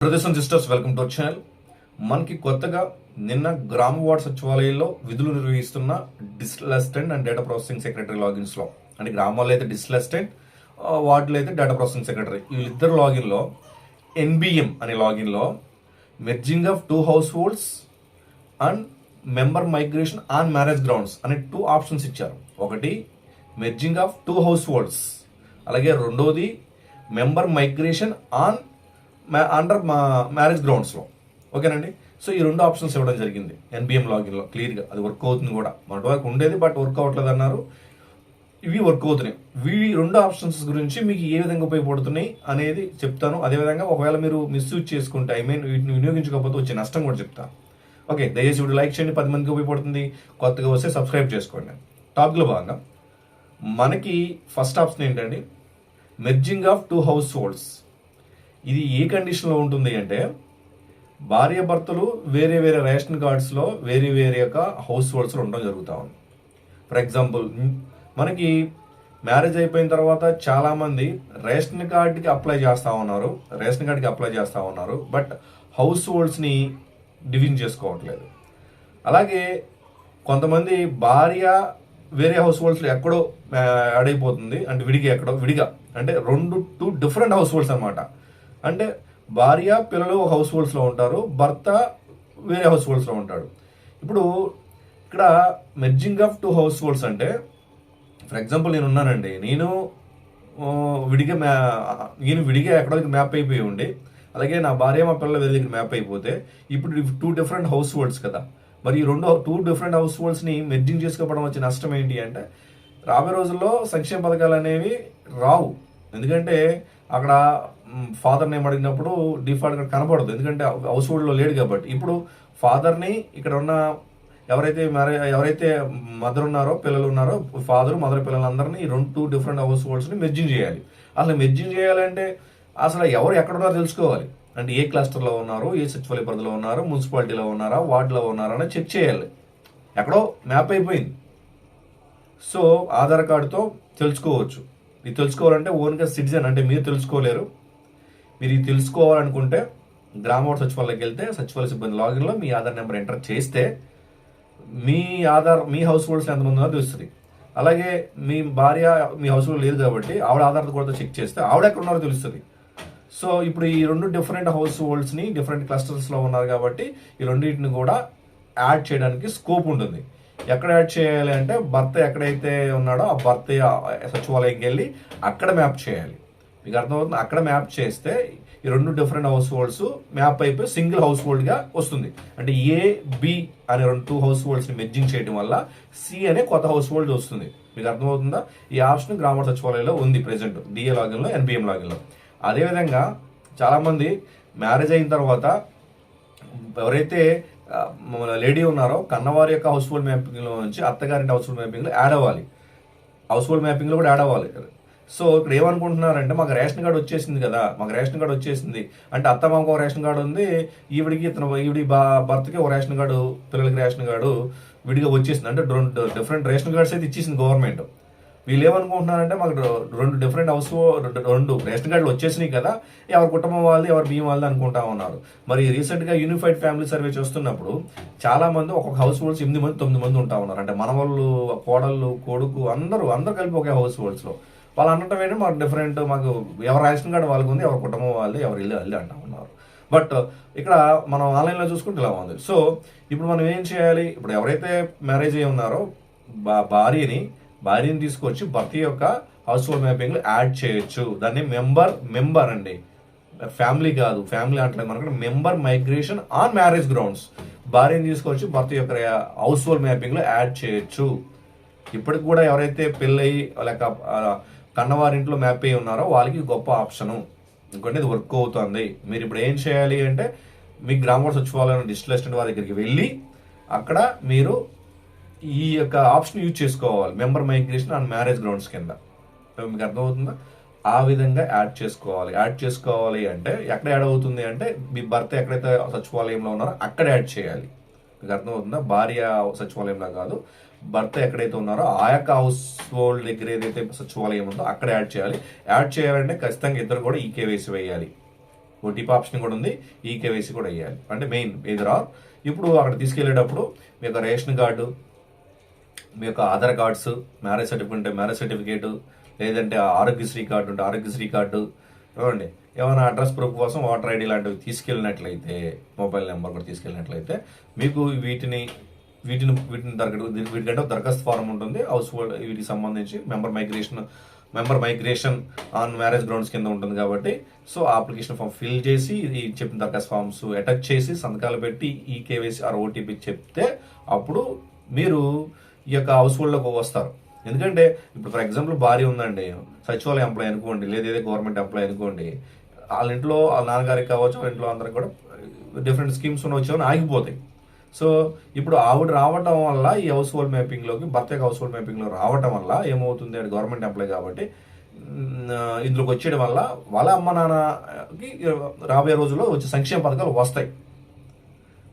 Brothers and sisters, welcome to our channel. మనకి కొత్తగా నిన్న గ్రామ వార్డ్ సచివాలయంలో విధులు నిర్వహిస్తున్న digital assistant and data processing secretary లాగిన్స్లో, అంటే గ్రామాల్లో అయితే డిజిటల్ అసిస్టెంట్, వార్డులో అయితే డేటా ప్రాసెసింగ్ సెక్రటరీ, వీళ్ళిద్దరు లాగిన్లో ఎన్బిఎం అనే లాగిన్లో merging of 2 households and member migration on marriage grounds అనే 2 ఆప్షన్స్ ఇచ్చారు. ఒకటి మెర్జింగ్ ఆఫ్ 2 హౌస్ హోల్డ్స్, అలాగే రెండోది member migration on under marriage గ్రౌండ్స్లో. ఓకేనండి. సో ఈ 2 ఆప్షన్స్ ఇవ్వడం జరిగింది ఎన్బిఎం లాగిన్లో. క్లియర్గా అది వర్క్ అవుతుంది కూడా. మొదటి వరకు ఉండేది బట్ వర్క్ అవ్వట్లేదు అన్నారు, ఇవి వర్క్ అవుతున్నాయి. ఈ 2 ఆప్షన్స్ గురించి మీకు ఏ విధంగా ఉపయోగపడుతున్నాయి అనేది చెప్తాను. అదేవిధంగా ఒకవేళ మీరు మిస్యూజ్ చేసుకుంటే, వీటిని వినియోగించకపోతే వచ్చే నష్టం కూడా చెప్తాను. ఓకే, దయచేసి వీడియో లైక్ చేయండి, 10 మందికి ఉపయోగపడుతుంది. కొత్తగా వస్తే సబ్స్క్రైబ్ చేసుకోండి. టాపిక్లో భాగంగా మనకి ఫస్ట్ ఆప్షన్ ఏంటండి, మెర్జింగ్ ఆఫ్ 2 హౌస్ హోల్డ్స్. ఇది ఏ కండిషన్లో ఉంటుంది అంటే, భార్యాభర్తలు వేరే వేరే రేషన్ కార్డ్స్లో వేరే వేరే యొక్క హౌస్ హోల్డ్స్లో ఉండడం జరుగుతూ ఉంది. ఫర్ ఎగ్జాంపుల్, మనకి మ్యారేజ్ అయిపోయిన తర్వాత చాలామంది రేషన్ కార్డుకి అప్లై చేస్తూ ఉన్నారు, బట్ హౌస్ హోల్డ్స్ని డివిజన్ చేసుకోవట్లేదు. అలాగే కొంతమంది భార్య వేరే హౌస్ హోల్డ్స్లో ఎక్కడో యాడ్ అయిపోతుంది, అంటే విడిగా అంటే 2 డిఫరెంట్ హౌస్ హోల్డ్స్ అనమాట. అంటే భార్య పిల్లలు హౌస్ హోల్డ్స్లో ఉంటారు, భర్త వేరే హౌస్ హోల్డ్స్లో ఉంటాడు. ఇప్పుడు ఇక్కడ మెర్జింగ్ ఆఫ్ 2 హౌస్ హోల్డ్స్ అంటే, ఫర్ ఎగ్జాంపుల్ నేను ఉన్నానండి, నేను విడిగా ఎక్కడో మ్యాప్ అయిపోయి ఉండి, అలాగే నా భార్య మా పిల్లల వేరే దగ్గర మ్యాప్ అయిపోతే, ఇప్పుడు 2 డిఫరెంట్ హౌస్ హోల్డ్స్ కదా. మరి ఈ 2 డిఫరెంట్ హౌస్ హోల్డ్స్ని మెర్జింగ్ చేసుకోవడం వచ్చే నష్టం ఏంటి అంటే, రాబోయే రోజుల్లో సంక్షేమ పథకాలు అనేవి రావు. ఎందుకంటే అక్కడ ఫాదర్ నేమ్ అడిగినప్పుడు డిఫాల్ట్గా కనపడదు, ఎందుకంటే హౌస్ హోల్డ్లో లేడు కాబట్టి. ఇప్పుడు ఫాదర్ని ఇక్కడ ఉన్న ఎవరైతే మదర్ ఉన్నారో, పిల్లలు ఉన్నారో, ఫాదర్ మదర్ పిల్లలందరినీ 2 డిఫరెంట్ హౌస్ హోల్డ్స్ని మెర్జింగ్ చేయాలి. అసలు మెర్జింగ్ చేయాలంటే అసలు ఎవరు ఎక్కడున్నారో తెలుసుకోవాలి. అంటే ఏ క్లస్టర్లో ఉన్నారు, ఏ సచివాలయ పరిధిలో ఉన్నారు, మున్సిపాలిటీలో ఉన్నారా, వార్డులో ఉన్నారా అని చెక్ చేయాలి. ఎక్కడో మ్యాప్ అయిపోయింది. సో ఆధార్ కార్డుతో తెలుసుకోవచ్చు. ఇది తెలుసుకోవాలంటే ఓన్గా సిటిజన్, అంటే మీరు తెలుసుకోలేరు. మీరు ఇది తెలుసుకోవాలనుకుంటే గ్రామ వార్డు సచివాలయంకి వెళ్తే సచివాలయ సిబ్బంది లాగిన్లో మీ ఆధార్ నెంబర్ ఎంటర్ చేస్తే మీ హౌస్ హోల్డ్స్ ఎంతమంది ఉన్నారో తెలుస్తుంది. అలాగే మీ భార్య మీ హౌస్ హోల్డ్ లేదు కాబట్టి ఆవిడ ఆధార్ కూడా చెక్ చేస్తే ఆవిడ ఎక్కడ ఉన్నారో తెలుస్తుంది. సో ఇప్పుడు ఈ 2 డిఫరెంట్ హౌస్ హోల్డ్స్ని డిఫరెంట్ క్లస్టర్స్లో ఉన్నారు కాబట్టి ఈ రెండింటిని కూడా యాడ్ చేయడానికి స్కోప్ ఉంటుంది. ఎక్కడ యాడ్ చేయాలి అంటే, భర్త ఎక్కడైతే ఉన్నాడో ఆ భర్త సచివాలయంకి వెళ్ళి అక్కడ మ్యాప్ చేయాలి. మీకు అర్థమవుతుంది. అక్కడ మ్యాప్ చేస్తే ఈ 2 డిఫరెంట్ హౌస్ హోల్డ్స్ మ్యాప్ అయిపోయి సింగిల్ హౌస్ హోల్డ్గా వస్తుంది. అంటే బి అనే 2 హౌస్ హోల్డ్స్ని మెర్జింగ్ చేయడం వల్ల సి అనే కొత్త హౌస్ హోల్డ్ వస్తుంది. మీకు అర్థమవుతుందా? ఈ ఆప్షన్ గ్రామ సచివాలయంలో ఉంది ప్రెసెంట్, డిఏ లాగిన్లో, ఎన్బిఎం లాగిన్లో. అదేవిధంగా చాలామంది మ్యారేజ్ అయిన తర్వాత ఎవరైతే లేడీ ఉన్నారో, కన్నవారి యొక్క హౌస్ హోల్డ్ మ్యాపింగ్లో నుంచి అత్తగారింటి హౌస్ హోల్డ్ మ్యాపింగ్లో యాడ్ అవ్వాలి. హౌస్ హోల్డ్ మ్యాపింగ్లో కూడా యాడ్ అవ్వాలి. సో ఇక్కడ ఏమనుకుంటున్నారంటే, మాకు రేషన్ కార్డు వచ్చేసింది అంటే అత్తమామకు ఒక రేషన్ కార్డు ఉంది, ఈవిడి భర్తకి ఒక రేషన్ కార్డు, పిల్లలకి రేషన్ కార్డు విడిగా వచ్చేసింది. అంటే 2 డిఫరెంట్ రేషన్ కార్డ్స్ అయితే ఇచ్చేసింది గవర్నమెంట్. వీళ్ళు ఏమనుకుంటున్నారంటే, మాకు 2 డిఫరెంట్ 2 రేషన్ కార్డులు వచ్చేసినాయి కదా, ఎవరి కుటుంబం వాళ్ళది, ఎవరి బియ్యం వాళ్ళది అనుకుంటా ఉన్నారు. మరి రీసెంట్గా యూనిఫైడ్ ఫ్యామిలీ సర్వే చేస్తున్నప్పుడు చాలా మంది ఒక్కొక్క హౌస్ హోల్డ్స్ 8 మంది 9 మంది ఉంటా ఉన్నారు. అంటే మనవాళ్ళు, కోడళ్ళు, కొడుకు అందరూ కలిపి ఒకే హౌస్ హోల్డ్స్లో. వాళ్ళు అనటం ఏంటంటే, మాకు డిఫరెంట్, మాకు ఎవరి రేషన్ కార్డు వాళ్ళకు ఉంది, ఎవరి కుటుంబం వాళ్ళది, ఎవరి ఇల్లు అంటా ఉన్నారు. బట్ ఇక్కడ మనం ఆన్లైన్లో చూసుకుంటే ఇలా ఉంది. సో ఇప్పుడు మనం ఏం చేయాలి? ఇప్పుడు ఎవరైతే మ్యారేజ్ అయ్యి ఉన్నారో భార్యని తీసుకొచ్చి భర్త యొక్క హౌస్ హోల్డ్ మ్యాపింగ్లో యాడ్ చేయొచ్చు. దాన్ని మెంబర్ అండి, ఫ్యామిలీ కాదు. ఫ్యామిలీ అంటే మనకు member migration on marriage grounds. భార్యని తీసుకొచ్చి భర్త యొక్క హౌస్ హోల్డ్ మ్యాపింగ్లో యాడ్ చేయొచ్చు. ఇప్పటికి కూడా ఎవరైతే పెళ్ళయి లేక కన్నవారింట్లో మ్యాప్ అయ్యి ఉన్నారో వాళ్ళకి గొప్ప ఆప్షను. ఎందుకంటే ఇది వర్క్ అవుతుంది. మీరు ఇప్పుడు ఏం చేయాలి అంటే, మీ గ్రామ వార్డు సచివాలయం డిజిటల్ అసిస్టెంట్ వారి దగ్గరికి వెళ్ళి అక్కడ మీరు ఈ యొక్క ఆప్షన్ యూజ్ చేసుకోవాలి, member migration on marriage grounds కింద. మీకు అర్థమవుతుందా? ఆ విధంగా యాడ్ చేసుకోవాలి అంటే ఎక్కడ యాడ్ అవుతుంది అంటే, మీ భర్త ఎక్కడైతే సచివాలయంలో ఉన్నారో అక్కడ యాడ్ చేయాలి. మీకు అర్థమవుతుందా? భార్య సచివాలయంలో కాదు, భర్త ఎక్కడైతే ఉన్నారో ఆ యొక్క హౌస్ హోల్డ్ దగ్గర ఏదైతే సచివాలయం ఉందో అక్కడ యాడ్ చేయాలి. యాడ్ చేయాలంటే ఖచ్చితంగా ఇద్దరు కూడా ఈ కేవైసీ వేయాలి. ఓటీపీ ఆప్షన్ కూడా ఉంది, ఈకేవైసీ కూడా వేయాలి. అంటే మెయిన్ ఎదురా ఇప్పుడు అక్కడ తీసుకెళ్లేటప్పుడు మీ యొక్క రేషన్ కార్డు, మీ యొక్క ఆధార్ కార్డ్స్, మ్యారేజ్ సర్టిఫికేట్ ఉంటే మ్యారేజ్ సర్టిఫికేట్, లేదంటే ఆరోగ్యశ్రీ కార్డు ఉంటే ఆరోగ్యశ్రీ కార్డు, ఏమండి ఏమైనా అడ్రస్ ప్రూఫ్ కోసం ఓటర్ ఐడి లాంటివి తీసుకెళ్ళినట్లయితే, మొబైల్ నెంబర్ కూడా తీసుకెళ్ళినట్లయితే మీకు వీటిని వీటికంటే దరఖాస్తు ఫారం ఉంటుంది హౌస్ హోల్డ్ వీటికి సంబంధించి member migration on marriage grounds కింద ఉంటుంది కాబట్టి, సో అప్లికేషన్ ఫామ్ ఫిల్ చేసి ఇది చెప్పిన దరఖాస్తు ఫామ్స్ అటాచ్ చేసి సంతకాలు పెట్టి ఈ కేవైసీ ఆర్ ఓటీపీ చెప్తే అప్పుడు మీరు ఈ యొక్క హౌస్ హోల్డ్లోకి వస్తారు. ఎందుకంటే ఇప్పుడు ఫర్ ఎగ్జాంపుల్ భార్య ఉందండి, సచివాలయం ఎంప్లాయ్ అనుకోండి, లేదా ఏదో గవర్నమెంట్ ఎంప్లాయ్ అనుకోండి, వాళ్ళ ఇంట్లో వాళ్ళ నాన్నగారికి కావచ్చు, వాళ్ళ ఇంట్లో అందరికి కూడా డిఫరెంట్ స్కీమ్స్ వచ్చామని ఆగిపోతాయి. సో ఇప్పుడు ఆవిడ రావటం వల్ల ఈ హౌస్ హోల్డ్ మ్యాపింగ్లోకి, భర్త యొక్క హౌస్ హోల్డ్ మ్యాపింగ్లో రావటం వల్ల ఏమవుతుంది అంటే గవర్నమెంట్ ఎంప్లాయ్ కాబట్టి ఇందులోకి వచ్చేయడం వల్ల వాళ్ళ అమ్మ నాన్నకి రాబోయే రోజుల్లో వచ్చే సంక్షేమ పథకాలు వస్తాయి.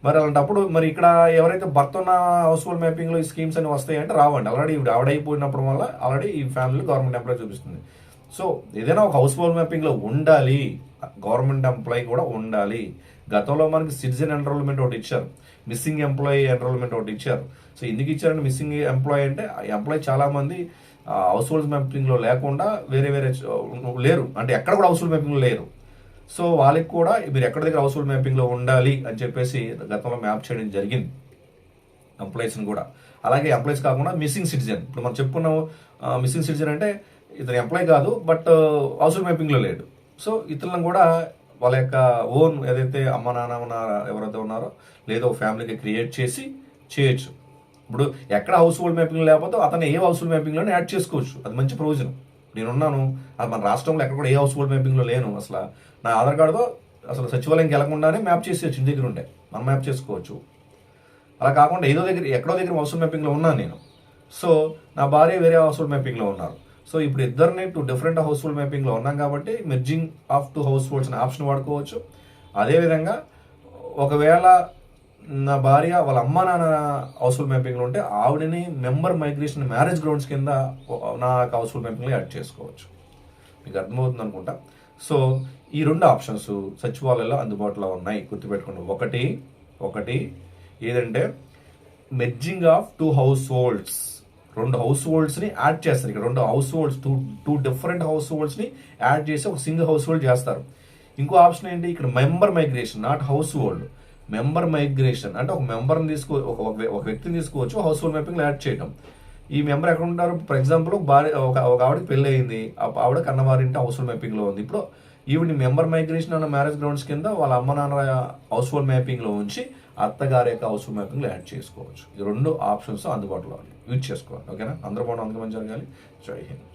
మరి అలాంటప్పుడు మరి ఇక్కడ ఎవరైతే భర్త ఉన్న హౌస్ హోల్డ్ మ్యాపింగ్లో ఈ స్కీమ్స్ అని వస్తాయి అంటే రావండి. ఆల్రెడీ ఆవిడైపోయినప్పుడు వల్ల ఆల్రెడీ ఈ ఫ్యామిలీ గవర్నమెంట్ ఎంప్లాయ్ చూపిస్తుంది. సో ఏదైనా ఒక హౌస్ హోల్డ్ మ్యాపింగ్లో ఉండాలి, గవర్నమెంట్ ఎంప్లాయీ కూడా ఉండాలి. గతంలో మనకి సిటిజన్ ఎన్రోల్మెంట్ ఒకటి ఇచ్చారు, మిస్సింగ్ ఎంప్లాయీ ఎన్రోల్మెంట్ ఒకటి ఇచ్చారు. సో ఎందుకు ఇచ్చారంటే మిస్సింగ్ ఎంప్లాయీ అంటే ఎంప్లాయీ చాలామంది హౌస్ హోల్డ్ మ్యాపింగ్లో లేకుండా వేరే లేరు, అంటే ఎక్కడ కూడా హౌస్ హోల్డ్ మ్యాపింగ్లో లేరు. సో వాళ్ళకి కూడా మీరు ఎక్కడ దగ్గర హౌస్ హోల్డ్ మ్యాపింగ్లో ఉండాలి అని చెప్పేసి గతంలో మ్యాప్ చేయడం జరిగింది ఎంప్లాయీస్ని కూడా. అలాగే ఎంప్లాయీస్ కాకుండా మిస్సింగ్ సిటిజన్, ఇప్పుడు మనం చెప్పుకున్నాం మిస్సింగ్ సిటిజన్ అంటే ఇతను ఎంప్లాయీ కాదు బట్ హౌస్ హోల్డ్ మ్యాపింగ్లో లేడు. సో ఇతరులను కూడా వాళ్ళ యొక్క ఓన్ ఏదైతే అమ్మ నాన్న ఎవరైతే ఉన్నారో లేదో ఫ్యామిలీకి క్రియేట్ చేసి చేయొచ్చు. ఇప్పుడు ఎక్కడ హౌస్ హోల్డ్ మ్యాపింగ్ లేకపోతే అతను ఏ హౌస్ హోల్డ్ మ్యాపింగ్లోనే యాడ్ చేసుకోవచ్చు. అది మంచి ప్రయోజనం. నేనున్నాను, అది మన రాష్ట్రంలో ఎక్కడ కూడా ఏ హౌస్ హోల్డ్ మ్యాపింగ్లో లేను, అసలు నా ఆధార్ కార్డుతో అసలు సచివాలయంకి వెళ్ళకుండానే మ్యాప్ చేసేయచ్చు, ఇంటి దగ్గర ఉంటే మనం మ్యాప్ చేసుకోవచ్చు. అలా కాకుండా ఎక్కడో దగ్గర హౌస్ హోల్డ్ మ్యాపింగ్లో ఉన్నాను నేను, సో నా భార్య వేరే హౌస్ హోల్డ్ మ్యాపింగ్లో ఉన్నారు. సో ఇప్పుడు ఇద్దరిని డిఫరెంట్ హౌస్ హోల్డ్ మ్యాపింగ్లో ఉన్నాం కాబట్టి మెర్జింగ్ ఆఫ్ 2 హౌస్ హోల్డ్స్ అనే ఆప్షన్ వాడుకోవచ్చు. అదేవిధంగా ఒకవేళ నా భార్య వాళ్ళ అమ్మ నాన్న హౌస్ హోల్డ్ మ్యాపింగ్లో ఉంటే ఆవిడని మెంబర్ మైగ్రేషన్ మ్యారేజ్ గ్రౌండ్స్ కింద నా హౌస్ హోల్డ్ మ్యాపింగ్లో యాడ్ చేసుకోవచ్చు. మీకు అర్థమవుతుంది అనుకుంటా. సో ఈ 2 ఆప్షన్స్ సచివాలయంలో అందుబాటులో ఉన్నాయి, గుర్తుపెట్టుకోండి. ఒకటి ఏదంటే మెర్జింగ్ ఆఫ్ 2 హౌస్ హోల్డ్స్, 2 హౌస్ హోల్డ్స్ని యాడ్ చేస్తారు. ఇక్కడ 2 హౌస్ హోల్డ్స్, టూ డిఫరెంట్ హౌస్ హోల్డ్స్ని యాడ్ చేసి ఒక సింగిల్ హౌస్ హోల్డ్ చేస్తారు. ఇంకో ఆప్షన్ ఏంటి, ఇక్కడ member migration, not house hold, member migration అంటే ఒక మెంబర్ని ఒక వ్యక్తిని తీసుకోవచ్చు హౌస్ హోల్డ్ మ్యాపింగ్లో యాడ్ చేయడం. ఈ మెంబర్ ఎక్కడ ఉంటారు, ఫర్ ఎగ్జాంపుల్ ఒక ఆవిడకి పెళ్ళి అయింది, ఆవిడ కన్నవారింటి హౌస్ హోల్డ్ మ్యాపింగ్లో ఉంది. ఇప్పుడు ఈవిడ మెంబర్ మైగ్రేషన్ అన్న మ్యారేజ్ గ్రౌండ్స్ కింద వాళ్ళ అమ్మ నాన్న హౌస్ హోల్డ్ మ్యాపింగ్లో ఉంచి అత్తగారి యొక్క హౌస్ హోల్డ్ మ్యాపింగ్లో యాడ్ చేసుకోవచ్చు. ఈ 2 ఆప్షన్స్ అందుబాటులో యూజ్ చేసుకోవాలి. ఓకేనా? అందరూ బాగుంటుంది, అందుకే మంచి జరగాలి. జై హింద్.